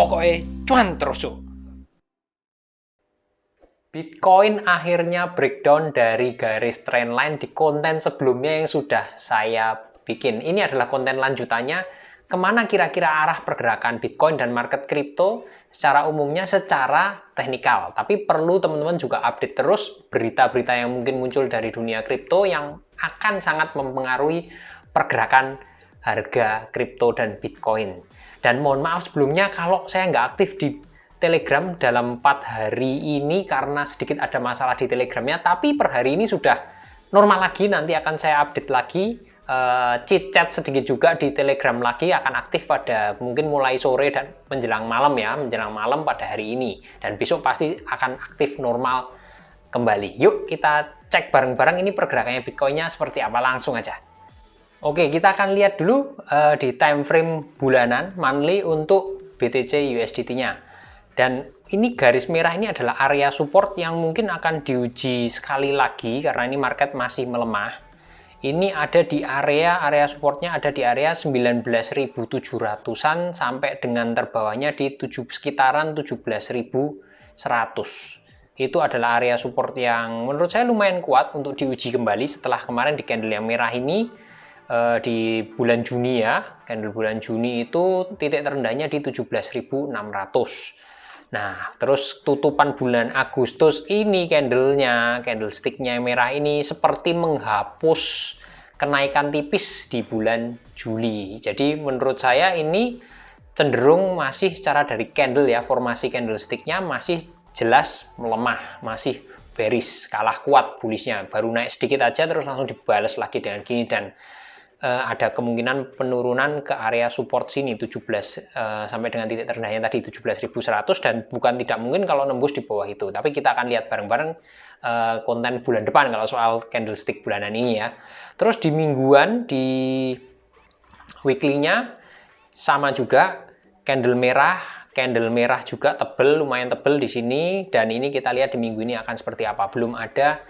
pokoknya cuan terus yuk. Bitcoin akhirnya breakdown dari garis trendline di konten sebelumnya yang sudah saya bikin. Ini adalah konten lanjutannya, kemana kira-kira arah pergerakan Bitcoin dan market crypto secara umumnya secara teknikal. Tapi perlu teman-teman juga update terus berita-berita yang mungkin muncul dari dunia kripto yang akan sangat mempengaruhi pergerakan harga kripto dan Bitcoin. Dan mohon maaf sebelumnya kalau saya nggak aktif di Telegram dalam 4 hari ini karena sedikit ada masalah di Telegramnya, tapi per hari ini sudah normal lagi. Nanti akan saya update lagi, chit-chat sedikit juga di Telegram lagi, akan aktif pada mungkin mulai sore dan menjelang malam ya, menjelang malam pada hari ini, dan besok pasti akan aktif normal kembali. Yuk kita cek bareng-bareng ini pergerakannya Bitcoinnya seperti apa, langsung aja. Oke, kita akan lihat dulu di time frame bulanan monthly untuk BTC USDT-nya. Dan ini garis merah ini adalah area support yang mungkin akan diuji sekali lagi karena ini market masih melemah. Ini ada di area supportnya ada di area 19.700-an sampai dengan terbawahnya di sekitaran 17.100. Itu adalah area support yang menurut saya lumayan kuat untuk diuji kembali setelah kemarin di candle yang merah ini di bulan Juni ya. Candle bulan Juni itu titik terendahnya di 17.600. Nah, terus tutupan bulan Agustus ini candlesticknya yang merah ini seperti menghapus kenaikan tipis di bulan Juli. Jadi menurut saya ini cenderung masih secara dari candle ya, formasi candlesticknya masih jelas melemah, masih bearish, kalah kuat bullishnya. Baru naik sedikit aja terus langsung dibalas lagi dengan gini, dan ada kemungkinan penurunan ke area support sini 17 sampai dengan titik terendahnya tadi 17.100, dan bukan tidak mungkin kalau nembus di bawah itu. Tapi kita akan lihat bareng-bareng konten bulan depan kalau soal candlestick bulanan ini ya. Terus di mingguan, di weekly-nya sama juga, candle merah juga tebel, lumayan tebel di sini, dan ini kita lihat di minggu ini akan seperti apa. Belum ada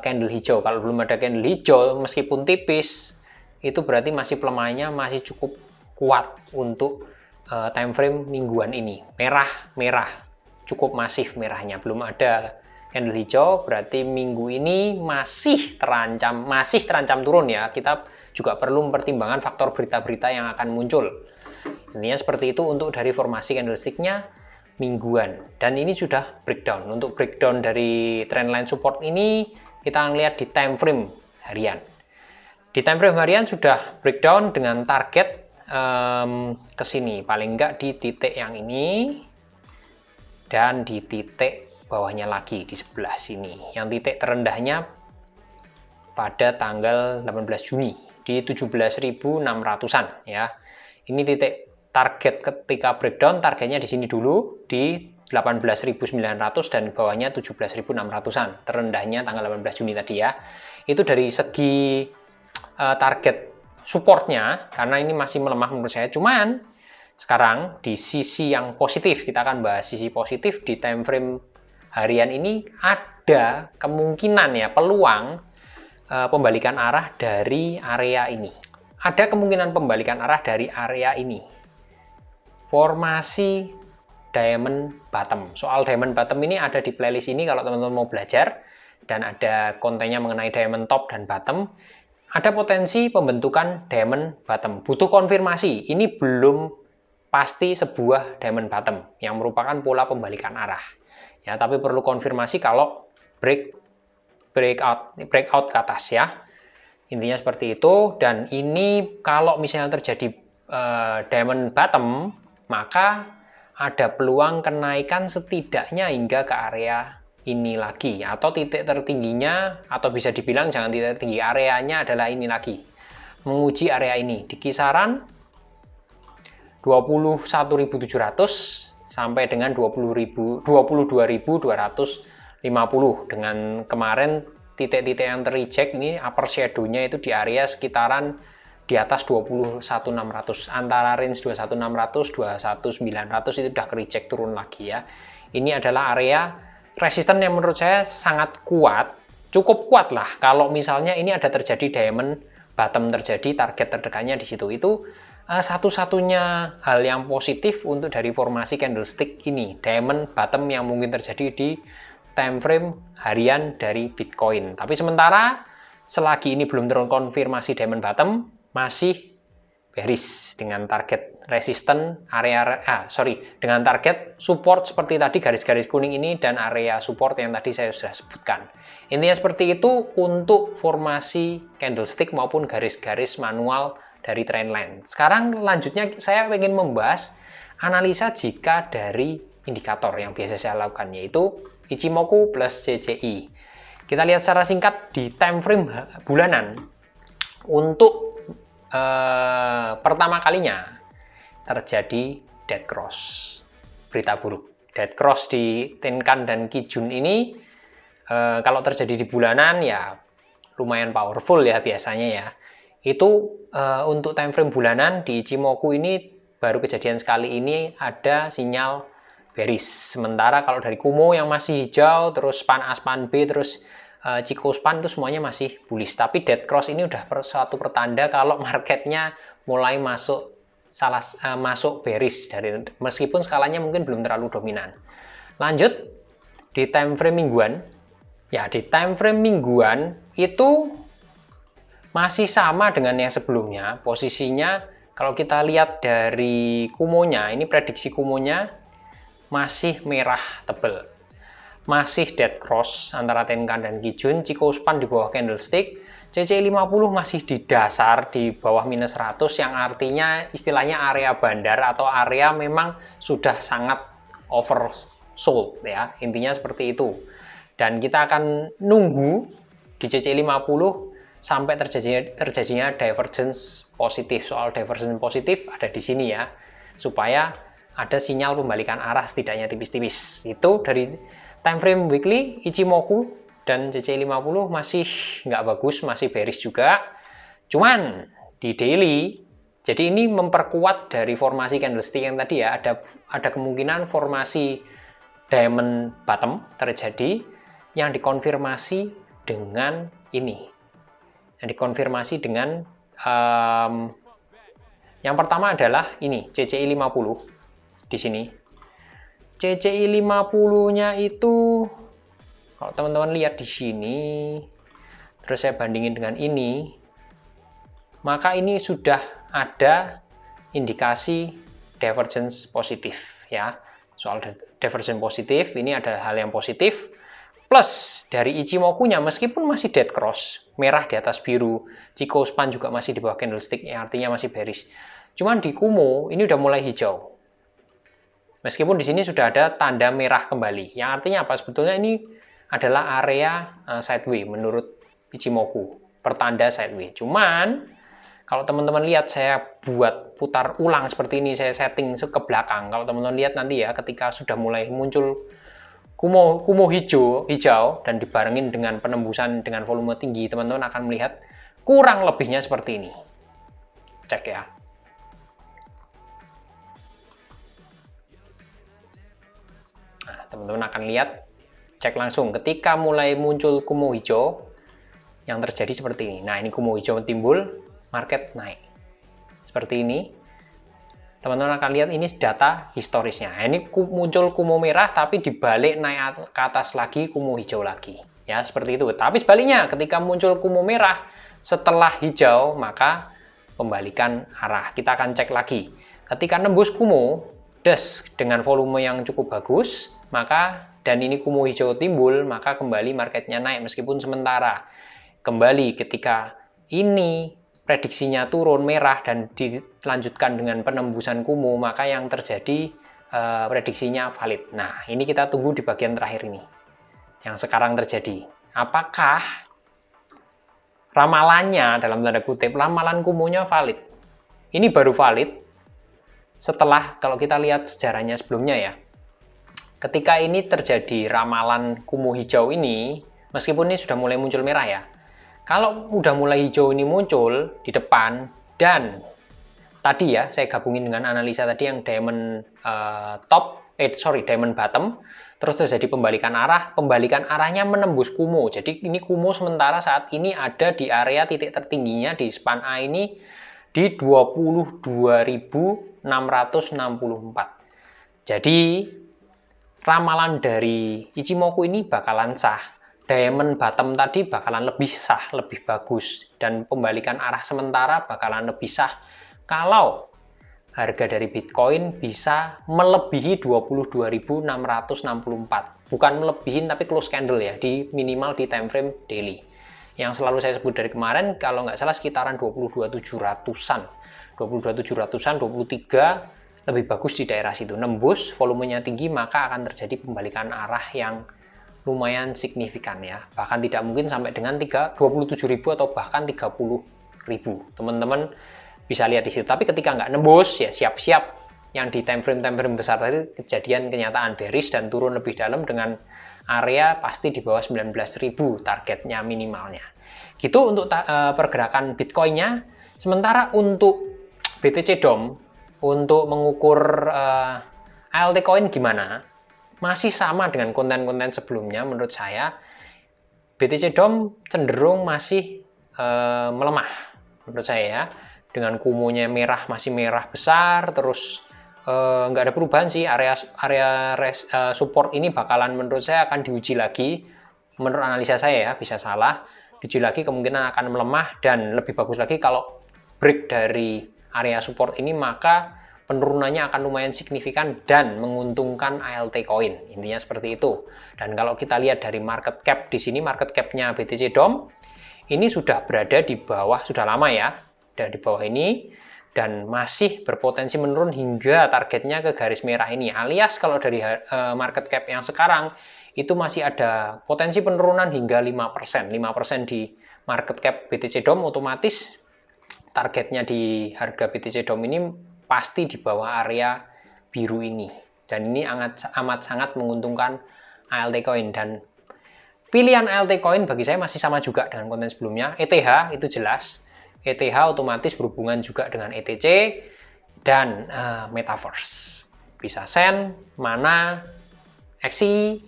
candle hijau. Kalau belum ada candle hijau meskipun tipis, itu berarti masih pelemahannya masih cukup kuat untuk time frame mingguan ini. Merah cukup masif merahnya, belum ada candle hijau, berarti minggu ini masih terancam turun ya. Kita juga perlu mempertimbangkan faktor berita-berita yang akan muncul. Intinya seperti itu untuk dari formasi candlesticknya mingguan, dan ini sudah breakdown. Untuk breakdown dari trendline support ini kita lihat di time frame harian. Di time frame harian sudah breakdown dengan target ke sini, paling enggak di titik yang ini dan di titik bawahnya lagi di sebelah sini. Yang titik terendahnya pada tanggal 18 Juni di 17.600-an ya. Ini titik target ketika breakdown, targetnya di sini dulu di 18.900 dan bawahnya 17.600-an. Terendahnya tanggal 18 Juni tadi ya. Itu dari segi target supportnya, karena ini masih melemah menurut saya. Cuman sekarang di sisi yang positif, kita akan bahas sisi positif di time frame harian ini. Ada kemungkinan ya, peluang pembalikan arah dari area ini. Ada kemungkinan pembalikan arah dari area ini, formasi diamond bottom. Soal diamond bottom ini ada di playlist ini kalau teman-teman mau belajar, dan ada kontennya mengenai diamond top dan bottom. Ada potensi pembentukan diamond bottom. Butuh konfirmasi. Ini belum pasti sebuah diamond bottom yang merupakan pola pembalikan arah. Ya, tapi perlu konfirmasi kalau breakout ke atas ya. Intinya seperti itu. Dan ini kalau misalnya terjadi diamond bottom, maka ada peluang kenaikan setidaknya hingga ke area ini lagi, atau titik tertingginya, atau bisa dibilang jangan titik tertinggi, areanya adalah ini lagi, menguji area ini di kisaran 21.700 sampai dengan 22.250, dengan kemarin titik-titik yang terreject ini upper shadow-nya itu di area sekitaran di atas 21.600, antara range 21.600 21.900 itu udah reject turun lagi ya. Ini adalah area resisten yang menurut saya sangat kuat, cukup kuat lah. Kalau misalnya ini ada terjadi diamond bottom terjadi, target terdekatnya di situ, itu Satu-satunya hal yang positif untuk dari formasi candlestick ini, diamond bottom yang mungkin terjadi di time frame harian dari Bitcoin. Tapi sementara selagi ini belum terkonfirmasi diamond bottom, masih bearish dengan target resisten dengan target support seperti tadi garis-garis kuning ini dan area support yang tadi saya sudah sebutkan. Intinya seperti itu untuk formasi candlestick maupun garis-garis manual dari trendline. Sekarang lanjutnya saya ingin membahas analisa jika dari indikator yang biasa saya lakukan, yaitu Ichimoku plus CCI. Kita lihat secara singkat di time frame bulanan. Untuk pertama kalinya terjadi dead cross, berita buruk. Dead cross di Tenkan dan Kijun ini kalau terjadi di bulanan ya lumayan powerful ya biasanya ya. Itu untuk time frame bulanan di Ichimoku ini baru kejadian sekali ini ada sinyal bearish. Sementara kalau dari Kumo yang masih hijau, terus span A, span B, terus Chikou span itu semuanya masih bullish. Tapi dead cross ini udah suatu pertanda kalau marketnya mulai masuk bearish dari, meskipun skalanya mungkin belum terlalu dominan. Lanjut di time frame mingguan. Ya, di time frame mingguan itu masih sama dengan yang sebelumnya. Posisinya kalau kita lihat dari Kumonya, ini prediksi Kumonya masih merah tebal. Masih dead cross antara Tenkan dan Kijun, Chikou span di bawah candlestick, CCI 50 masih di dasar di bawah minus 100 yang artinya istilahnya area bandar atau area memang sudah sangat oversold ya. Intinya seperti itu. Dan kita akan nunggu di CCI 50 sampai terjadinya divergence positif. Soal divergence positif ada di sini ya. Supaya ada sinyal pembalikan arah setidaknya tipis-tipis. Itu dari time frame weekly, Ichimoku dan CCI 50 masih nggak bagus, masih bearish juga. Cuman di daily, jadi ini memperkuat dari formasi candlestick yang tadi ya, ada kemungkinan formasi diamond bottom terjadi yang dikonfirmasi dengan ini. Yang dikonfirmasi dengan yang pertama adalah ini, CCI 50 di sini. CCI 50-nya itu kalau teman-teman lihat di sini, terus saya bandingin dengan ini, maka ini sudah ada indikasi divergence positif ya. Soal divergence positif, ini ada hal yang positif. Plus dari Ichimoku-nya meskipun masih dead cross, merah di atas biru, Chikou span juga masih di bawah candlestick, yang artinya masih bearish. Cuman di Kumo ini udah mulai hijau. Meskipun di sini sudah ada tanda merah kembali, yang artinya apa? Sebetulnya ini adalah area sideway menurut Ichimoku, pertanda sideway. Cuman kalau teman-teman lihat saya buat putar ulang seperti ini, saya setting ke belakang. Kalau teman-teman lihat nanti ya, ketika sudah mulai muncul Kumo hijau dan dibarengin dengan penembusan dengan volume tinggi, teman-teman akan melihat kurang lebihnya seperti ini. Cek ya. Nah, teman-teman akan lihat, cek langsung ketika mulai muncul Kumo hijau yang terjadi seperti ini. Nah, ini Kumo hijau timbul, market naik. Seperti ini. Teman-teman akan lihat ini data historisnya. Nah, ini muncul Kumo merah tapi dibalik naik ke atas lagi Kumo hijau lagi. Ya, seperti itu. Tapi sebaliknya, ketika muncul Kumo merah setelah hijau, maka pembalikan arah. Kita akan cek lagi. Ketika nembus Kumo dengan volume yang cukup bagus, maka dan ini Kumo hijau timbul, maka kembali marketnya naik meskipun sementara. Kembali ketika ini prediksinya turun merah dan dilanjutkan dengan penembusan Kumo, maka yang terjadi prediksinya valid. Nah, ini kita tunggu di bagian terakhir ini. Yang sekarang terjadi. Apakah ramalannya, dalam tanda kutip, ramalan Kumonya valid? Ini baru valid setelah, kalau kita lihat sejarahnya sebelumnya ya, ketika ini terjadi ramalan Kumo hijau ini, meskipun ini sudah mulai muncul merah ya, kalau udah mulai hijau ini muncul di depan, dan tadi ya saya gabungin dengan analisa tadi yang diamond diamond bottom, terus terjadi pembalikan arahnya menembus Kumo. Jadi ini Kumo sementara saat ini ada di area titik tertingginya di span A ini di 22.664. Jadi ramalan dari Ichimoku ini bakalan sah. Diamond bottom tadi bakalan lebih sah, lebih bagus, dan pembalikan arah sementara bakalan lebih sah kalau harga dari Bitcoin bisa melebihi 22.664. Bukan melebihin tapi close candle ya, di minimal di time frame daily. Yang selalu saya sebut dari kemarin, kalau nggak salah sekitaran 22.700-an. 22.700-an, 23 lebih bagus di daerah situ. Nembus, volumenya tinggi, maka akan terjadi pembalikan arah yang lumayan signifikan ya. Bahkan tidak mungkin sampai dengan 27.000 atau bahkan 30.000. Teman-teman bisa lihat di situ. Tapi ketika nggak nembus, ya siap-siap yang di time frame besar tadi kejadian kenyataan bearish dan turun lebih dalam dengan area pasti di bawah 19.000 targetnya minimalnya. Gitu untuk pergerakan Bitcoin-nya. Sementara untuk BTC DOM, untuk mengukur altcoin gimana? Masih sama dengan konten-konten sebelumnya menurut saya. BTC DOM cenderung masih melemah menurut saya ya. Dengan kumunya merah, masih merah besar, terus nggak ada perubahan sih. Area support ini bakalan menurut saya akan diuji lagi. Menurut analisa saya ya, bisa salah. Diuji lagi kemungkinan akan melemah, dan lebih bagus lagi kalau break dari area support ini, maka penurunannya akan lumayan signifikan dan menguntungkan altcoin. Intinya seperti itu. Dan kalau kita lihat dari market cap di sini, market cap-nya BTC DOM ini sudah berada di bawah, sudah lama ya, di bawah ini, dan masih berpotensi menurun hingga targetnya ke garis merah ini. Alias kalau dari market cap yang sekarang itu masih ada potensi penurunan hingga 5%. 5% di market cap BTC DOM, otomatis targetnya di harga BTC DOM ini pasti di bawah area biru ini. Dan ini amat sangat menguntungkan altcoin. Dan pilihan altcoin bagi saya masih sama juga dengan konten sebelumnya. ETH itu jelas. ETH otomatis berhubungan juga dengan ETC dan Metaverse. Bisa Sen, Mana, XI,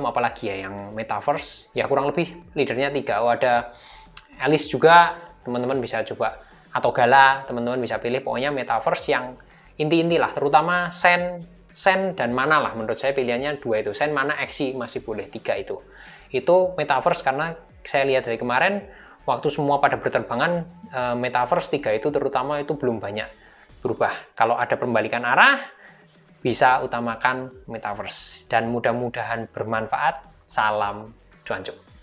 apalagi ya yang Metaverse. Ya kurang lebih leadernya 3. Oh, ada Alice juga, teman-teman bisa coba, atau Gala, teman-teman bisa pilih. Pokoknya Metaverse yang inti-inti lah, terutama Sen dan Mana lah. Menurut saya pilihannya 2 itu, Sen, Mana, XI masih boleh 3 itu. Itu Metaverse karena saya lihat dari kemarin waktu semua pada berterbangan, Metaverse 3 itu terutama itu belum banyak berubah. Kalau ada pembalikan arah, bisa utamakan Metaverse. Dan mudah-mudahan bermanfaat. Salam cuan-cuan.